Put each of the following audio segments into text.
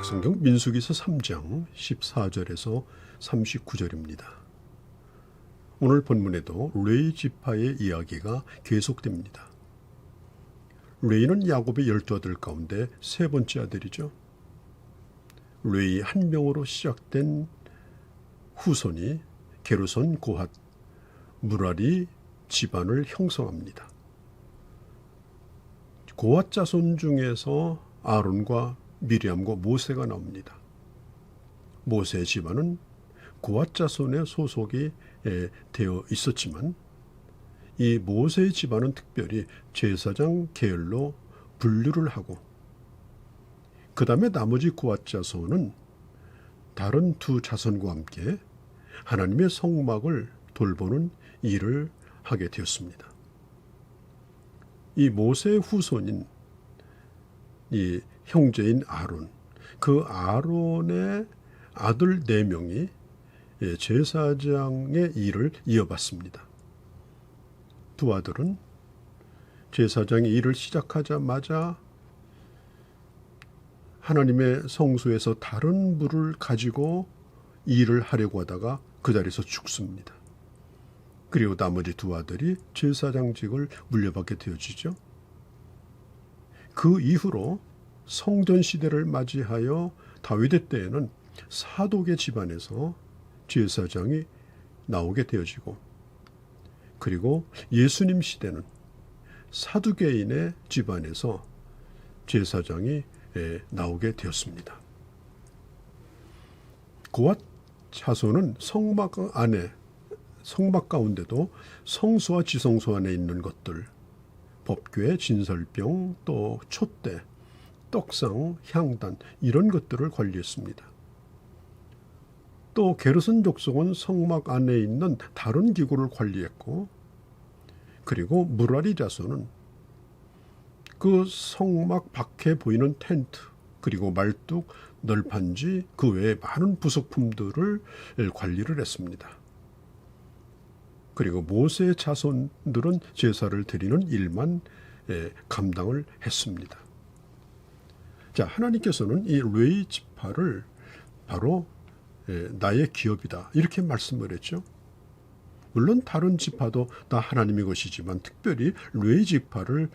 성경 민수기서 3장 14절에서 39절입니다. 오늘 본문에도 레위 지파의 이야기가 계속됩니다. 레위는 야곱의 12아들 가운데 세 번째 아들이죠. 레위 한 명으로 시작된 후손이 게르손, 고핫, 무라리 집안을 형성합니다. 고핫 자손 중에서 아론과 미리암과 모세가 나옵니다. 모세의 집안은 고핫 자손의 소속이 되어 있었지만 이 모세의 집안은 특별히 제사장 계열로 분류를 하고 그 다음에 나머지 고핫 자손은 다른 두 자손과 함께 하나님의 성막을 돌보는 일을 하게 되었습니다. 이 모세의 후손인 이 형제인 아론, 그 아론의 아들 4명이 제사장의 일을 이어받습니다. 두 아들은 제사장의 일을 시작하자마자 하나님의 성소에서 다른 불을 가지고 일을 하려고 하다가 그 자리에서 죽습니다. 그리고 나머지 두 아들이 제사장직을 물려받게 되어지죠. 그 이후로 성전 시대를 맞이하여 다윗의 때에는 사독의 집안에서 제사장이 나오게 되어지고 그리고 예수님 시대는 사두개인의 집안에서 제사장이 나오게 되었습니다. 고핫 자손은 성막 가운데도 성소와 지성소 안에 있는 것들, 법궤, 진설병, 또 촛대, 떡상, 향단 이런 것들을 관리했습니다. 또 게르손 족속은 성막 안에 있는 다른 기구를 관리했고 그리고 무라리 자손은 그 성막 밖에 보이는 텐트 그리고 말뚝, 널판지 그 외에 많은 부속품들을 관리를 했습니다. 그리고 모세의 자손들은 제사를 드리는 일만 감당을 했습니다. 자, 하나님께서는 이 레위 지파를 바로 나의 기업이다 이렇게 말씀을 했죠. 물론 다른 지파도 다 하나님의 것이지만 특별히 레위 지파를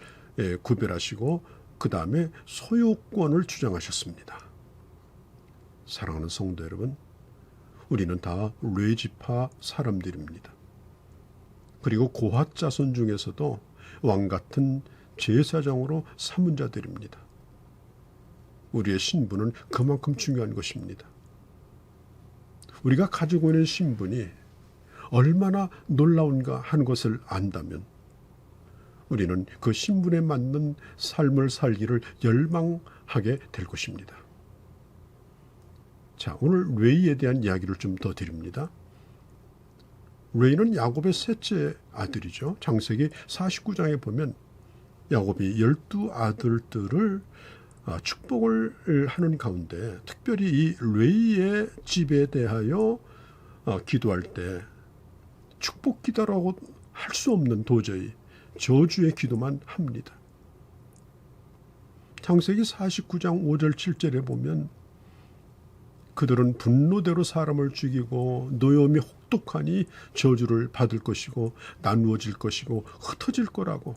구별하시고 그 다음에 소유권을 주장하셨습니다. 사랑하는 성도 여러분, 우리는 다 레위 지파 사람들입니다. 그리고 고핫 자손 중에서도 왕 같은 제사장으로 삼은 자들입니다. 우리의 신분은 그만큼 중요한 것입니다. 우리가 가지고 있는 신분이 얼마나 놀라운가 하는 것을 안다면 우리는 그 신분에 맞는 삶을 살기를 열망하게 될 것입니다. 자, 오늘 레위에 대한 이야기를 좀 더 드립니다. 레위는 야곱의 셋째 아들이죠. 창세기 49장에 보면 야곱이 12아들들을 축복을 하는 가운데 특별히 이 레위의 집에 대하여 기도할 때 축복 기도라고 할 수 없는 도저히 저주의 기도만 합니다. 창세기 49장 5절 7절에 보면 그들은 분노대로 사람을 죽이고 노염이 혹독하니 저주를 받을 것이고 나누어질 것이고 흩어질 거라고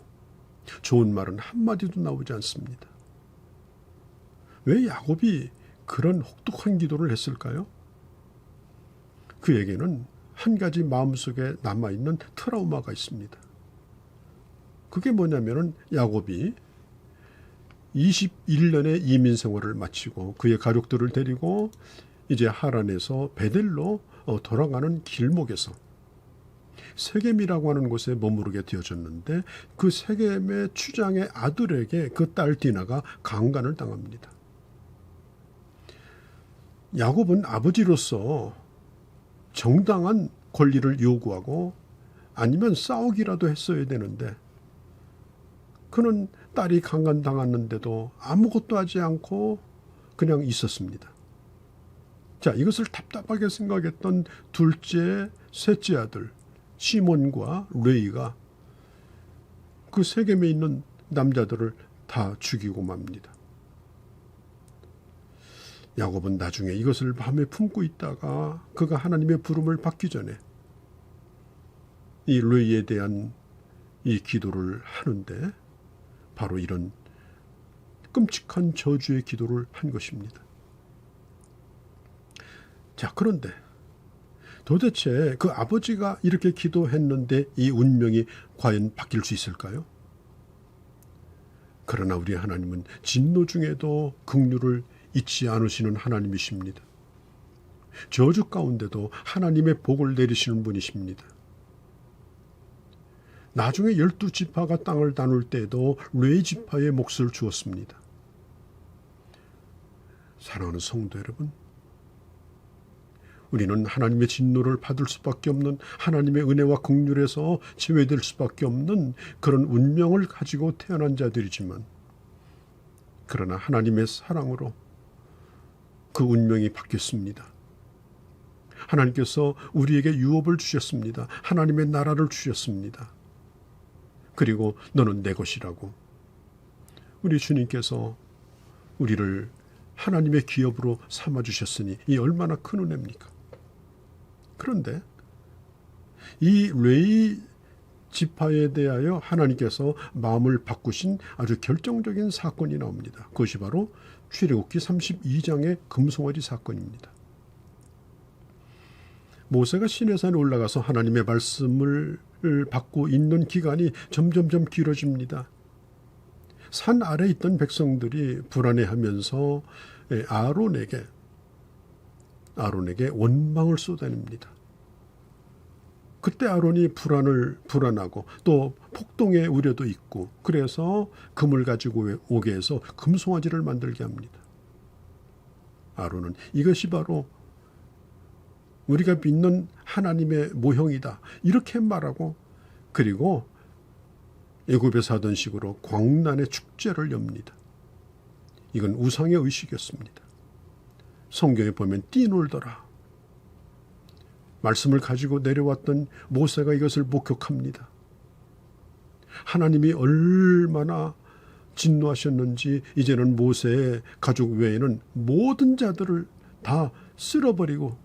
좋은 말은 한마디도 나오지 않습니다. 왜 야곱이 그런 혹독한 기도를 했을까요? 그에게는 한 가지 마음속에 남아있는 트라우마가 있습니다. 그게 뭐냐면은 야곱이 21년의 이민 생활을 마치고 그의 가족들을 데리고 이제 하란에서 베델로 돌아가는 길목에서 세겜이라고 하는 곳에 머무르게 되어졌는데 그 세겜의 추장의 아들에게 그 딸 디나가 강간을 당합니다. 야곱은 아버지로서 정당한 권리를 요구하고 아니면 싸우기라도 했어야 되는데 그는 딸이 강간당했는데도 아무것도 하지 않고 그냥 있었습니다. 자, 이것을 답답하게 생각했던 둘째, 셋째 아들 시몬과 레위가 그 세겜에 있는 남자들을 다 죽이고 맙니다. 야곱은 나중에 이것을 마음에 품고 있다가 그가 하나님의 부름을 받기 전에 이 레이에 대한 이 기도를 하는데 바로 이런 끔찍한 저주의 기도를 한 것입니다. 자, 그런데 도대체 그 아버지가 이렇게 기도했는데 이 운명이 과연 바뀔 수 있을까요? 그러나 우리 하나님은 진노 중에도 긍휼을 잊지 않으시는 하나님이십니다. 저주 가운데도 하나님의 복을 내리시는 분이십니다. 나중에 12지파가 땅을 나눌 때에도 레위 지파의 몫을 주었습니다. 사랑하는 성도 여러분, 우리는 하나님의 진노를 받을 수밖에 없는, 하나님의 은혜와 긍휼에서 제외될 수밖에 없는 그런 운명을 가지고 태어난 자들이지만, 그러나 하나님의 사랑으로 그 운명이 바뀌었습니다. 하나님께서 우리에게 유업을 주셨습니다. 하나님의 나라를 주셨습니다. 그리고 너는 내 것이라고 우리 주님께서 우리를 하나님의 기업으로 삼아주셨으니 이 얼마나 큰 은혜입니까? 그런데 이 레위 지파에 대하여 하나님께서 마음을 바꾸신 아주 결정적인 사건이 나옵니다. 그것이 바로 출애굽기 32장의 금송아지 사건입니다. 모세가 시내산에 올라가서 하나님의 말씀을 받고 있는 기간이 점점점 길어집니다. 산 아래에 있던 백성들이 불안해하면서 아론에게 원망을 쏟아냅니다. 그때 아론이 불안하고 또 폭동의 우려도 있고, 그래서 금을 가지고 오게 해서 금송아지를 만들게 합니다. 아론은 이것이 바로 우리가 믿는 하나님의 모형이다 이렇게 말하고, 그리고 애굽에서 하던 식으로 광란의 축제를 엽니다. 이건 우상의 의식이었습니다. 성경에 보면 뛰놀더라, 말씀을 가지고 내려왔던 모세가 이것을 목격합니다. 하나님이 얼마나 진노하셨는지 이제는 모세의 가족 외에는 모든 자들을 다 쓸어버리고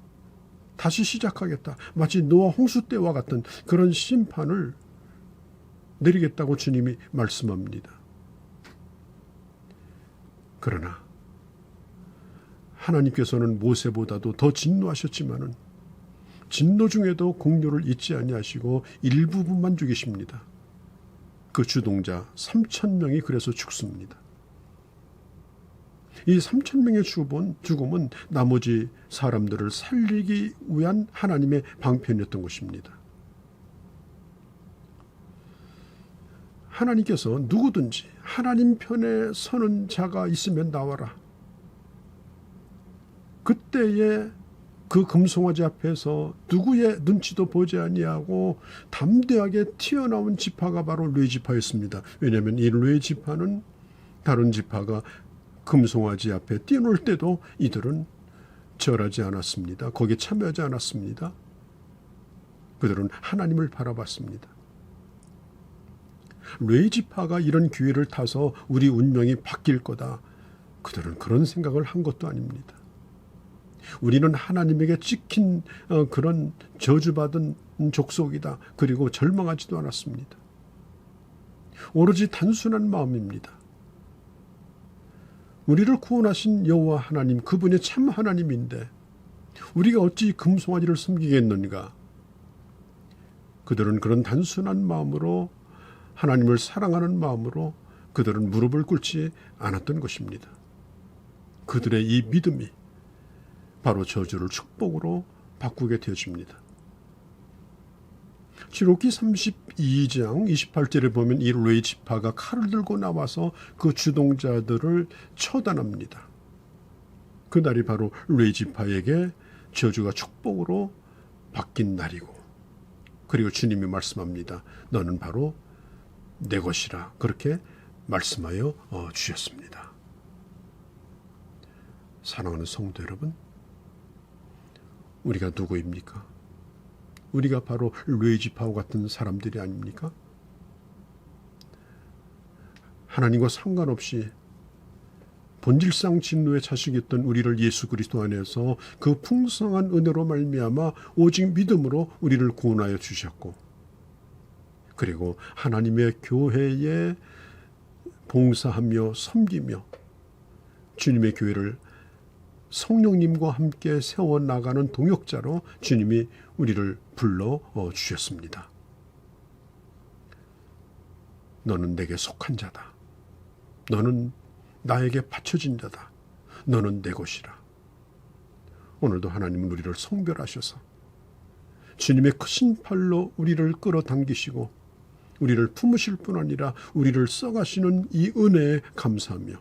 다시 시작하겠다, 마치 노아 홍수 때와 같은 그런 심판을 내리겠다고 주님이 말씀합니다. 그러나 하나님께서는 모세보다도 더 진노하셨지만은 진노 중에도 긍휼을 잊지 아니하시고 일부분만 죽이십니다. 그 주동자 3,000명이 그래서 죽습니다. 이 3,000명의 죽음은 나머지 사람들을 살리기 위한 하나님의 방편이었던 것입니다. 하나님께서 누구든지 하나님 편에 서는 자가 있으면 나와라. 그때에 그 금송아지 앞에서 누구의 눈치도 보지 아니하고 담대하게 튀어나온 지파가 바로 레위 지파였습니다. 왜냐하면 이 레위 지파는 다른 지파가 금송아지 앞에 뛰놀 때도 이들은 절하지 않았습니다. 거기에 참여하지 않았습니다. 그들은 하나님을 바라봤습니다. 레위 지파가 이런 기회를 타서 우리 운명이 바뀔 거다, 그들은 그런 생각을 한 것도 아닙니다. 우리는 하나님에게 찍힌 그런 저주받은 족속이다, 그리고 절망하지도 않았습니다. 오로지 단순한 마음입니다. 우리를 구원하신 여호와 하나님, 그분이 참 하나님인데 우리가 어찌 금송아지를 섬기겠는가? 그들은 그런 단순한 마음으로, 하나님을 사랑하는 마음으로 그들은 무릎을 꿇지 않았던 것입니다. 그들의 이 믿음이 바로 저주를 축복으로 바꾸게 되어집니다. 출애굽기 32장 28절에 보면 이 레위 지파가 칼을 들고 나와서 그 주동자들을 처단합니다. 그날이 바로 레위 지파에게 저주가 축복으로 바뀐 날이고, 그리고 주님이 말씀합니다. 너는 바로 내 것이라, 그렇게 말씀하여 주셨습니다. 사랑하는 성도 여러분, 우리가 누구입니까? 우리가 바로 레위 지파와 같은 사람들이 아닙니까? 하나님과 상관없이 본질상 진노의 자식이었던 우리를 예수 그리스도 안에서 그 풍성한 은혜로 말미암아 오직 믿음으로 우리를 구원하여 주셨고, 그리고 하나님의 교회에 봉사하며 섬기며 주님의 교회를 성령님과 함께 세워나가는 동역자로 주님이 우리를 불러 주셨습니다. 너는 내게 속한 자다. 너는 나에게 바쳐진 자다. 너는 내 것이라. 오늘도 하나님은 우리를 성별하셔서 주님의 크신 팔로 우리를 끌어당기시고 우리를 품으실 뿐 아니라 우리를 써가시는 이 은혜에 감사하며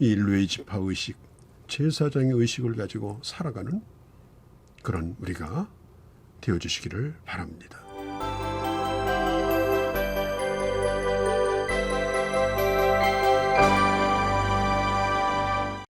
이 레위지파 의식, 제사장의 의식을 가지고 살아가는 그런 우리가 되어주시기를 바랍니다.